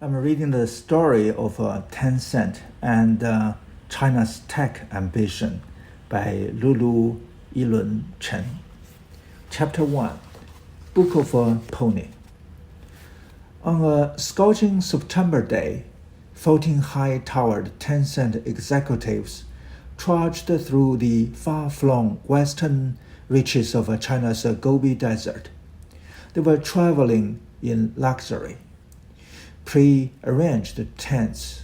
I'm reading the story of Tencent and China's tech ambition by Lulu Yilun Chen. Chapter 1 Book of a Pony. On a scorching September day, 14 high-towered Tencent executives trudged through the far-flung western reaches of China's Gobi Desert. They were traveling in luxury. Pre-arranged tents,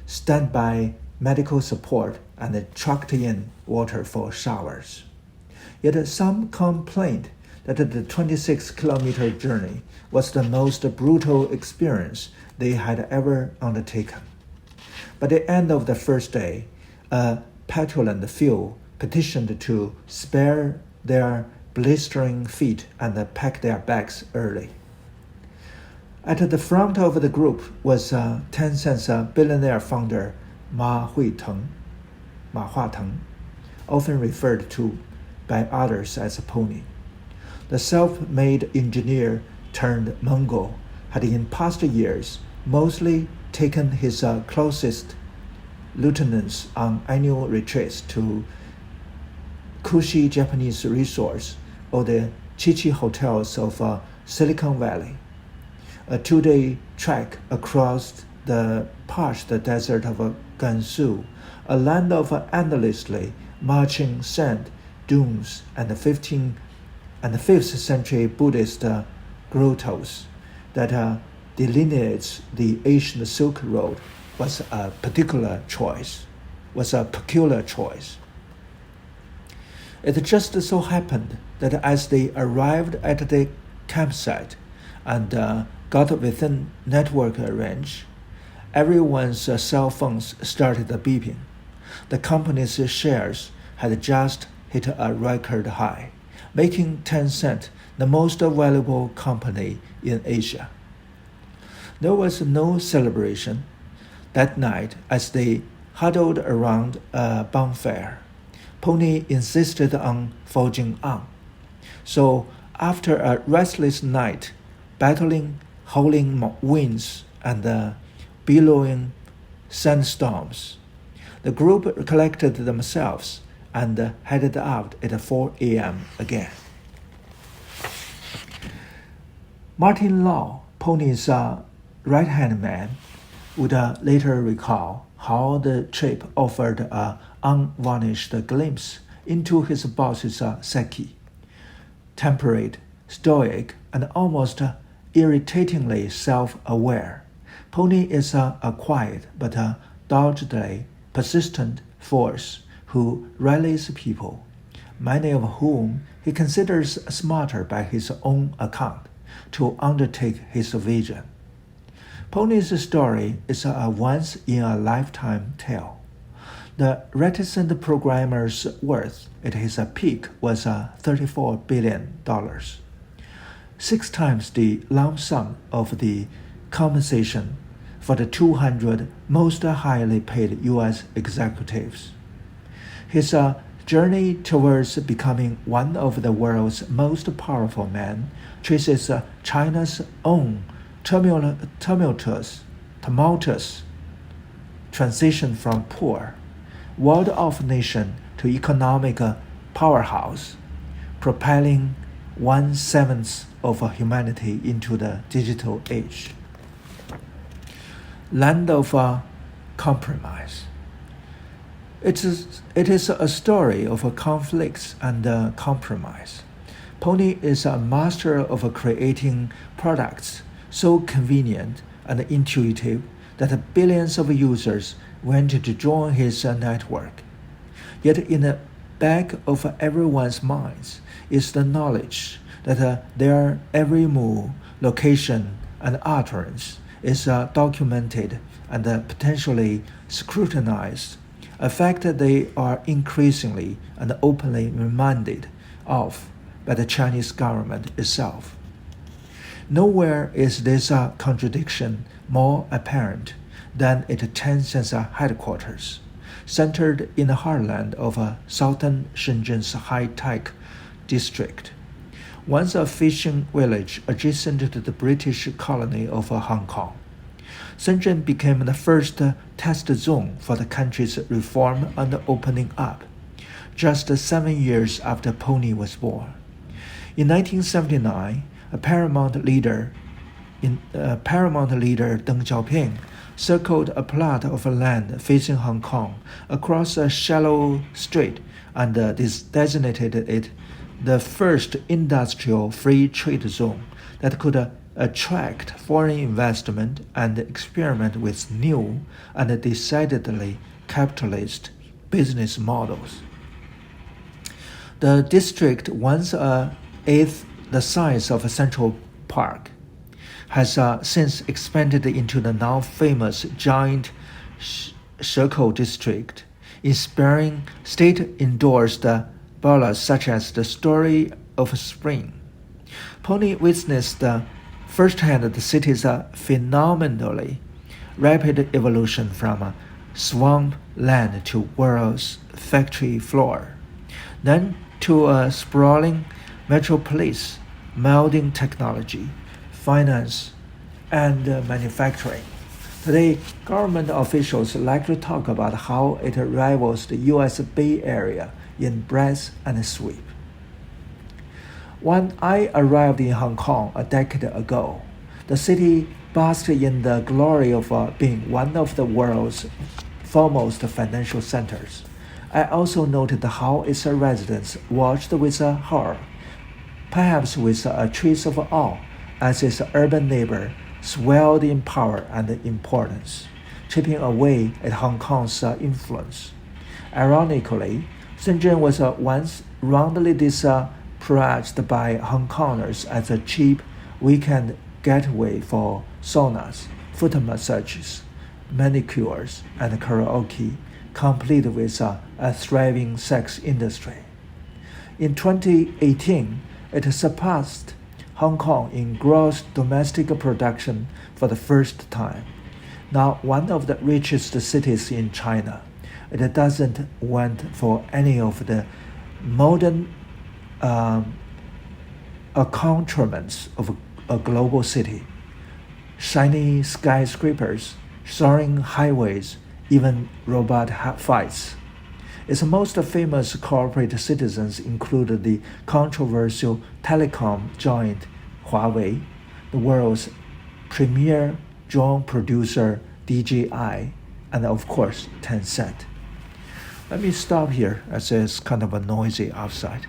standby medical support, and trucked-in water for showers. Yet some complained that the 26-kilometer journey was the most brutal experience they had ever undertaken. By the end of the first day, a petulant few petitioned to spare their blistering feet and pack their bags early. At the front of the group was Tencent's billionaire founder Ma Huateng, often referred to by others as Pony. The self-made engineer turned Mongol had in past years mostly taken his closest lieutenants on annual retreats to cushy Japanese resorts or the Chichi hotels of Silicon Valley. A 2-day trek across the parched desert of Gansu, a land of endlessly marching sand dunes and 5th century Buddhist grottos that delineates the ancient Silk Road was a peculiar choice. It just so happened that as they arrived at the campsite and got within network range, everyone's cell phones started beeping. The company's shares had just hit a record high, making Tencent the most valuable company in Asia. There was no celebration. That night, as they huddled around a bonfire, Pony insisted on forging on. So, after a restless night, battling howling winds and billowing sandstorms, the group collected themselves and headed out at 4 a.m. again. Martin Lau, Pony's right-hand man, would later recall how the trip offered an unvarnished glimpse into his boss's psyche. Temperate, stoic, and almost irritatingly self-aware, Pony is a quiet but doggedly persistent force who rallies people, many of whom he considers smarter by his own account, to undertake his vision. Pony's story is a once-in-a-lifetime tale. The reticent programmer's worth at his peak was $34 billion, 6 times the lump sum of the compensation for the 200 most highly paid U.S. executives. His journey towards becoming one of the world's most powerful men traces China's own tumultuous transition from poor, walled-off nation to economic powerhouse, propelling 1/7 of humanity into the digital age. Land of compromise. It is a story of conflicts and compromise. Pony is a master of creating products so convenient and intuitive that billions of users went to join his network. Yet in the back of everyone's minds is the knowledge that their every move, location, and utterance is documented and potentially scrutinized, a fact that they are increasingly and openly reminded of by the Chinese government itself. Nowhere is this contradiction more apparent than at Tencent's headquarters, centered in the heartland of southern Shenzhen's high-tech district. Once a fishing village adjacent to the British colony of Hong Kong, Shenzhen became the first test zone for the country's reform and opening up, just 7 years after Pony was born. In 1979, Paramount leader Deng Xiaoping circled a plot of land facing Hong Kong across a shallow strait and designated it the first industrial free trade zone that could attract foreign investment and experiment with new and decidedly capitalist business models. The district, once an eighth the size of Central Park, has since expanded into the now famous Giant Circle District, inspiring state-endorsed ballads such as The Story of Spring. Pony witnessed firsthand the city's phenomenally rapid evolution from swamp land to world's factory floor, then to a sprawling metropolis melding technology, finance, and manufacturing. Today, government officials like to talk about how it rivals the U.S. Bay Area in breadth and sweep. When I arrived in Hong Kong a decade ago, the city basked in the glory of being one of the world's foremost financial centers. I also noted how its residents watched with horror, perhaps with a trace of awe, as its urban neighbor swelled in power and importance, chipping away at Hong Kong's influence. Ironically, Shenzhen was once roundly praised by Hong Kongers as a cheap weekend getaway for saunas, foot massages, manicures, and karaoke, complete with a thriving sex industry. In 2018, it surpassed Hong Kong in gross domestic production for the first time. Now one of the richest cities in China, it doesn't want for any of the modern accoutrements of a global city. Shiny skyscrapers, soaring highways, even robot fights. Its most famous corporate citizens include the controversial telecom giant Huawei, the world's premier drone producer DJI, and of course Tencent. Let me stop here as it's kind of a noisy outside.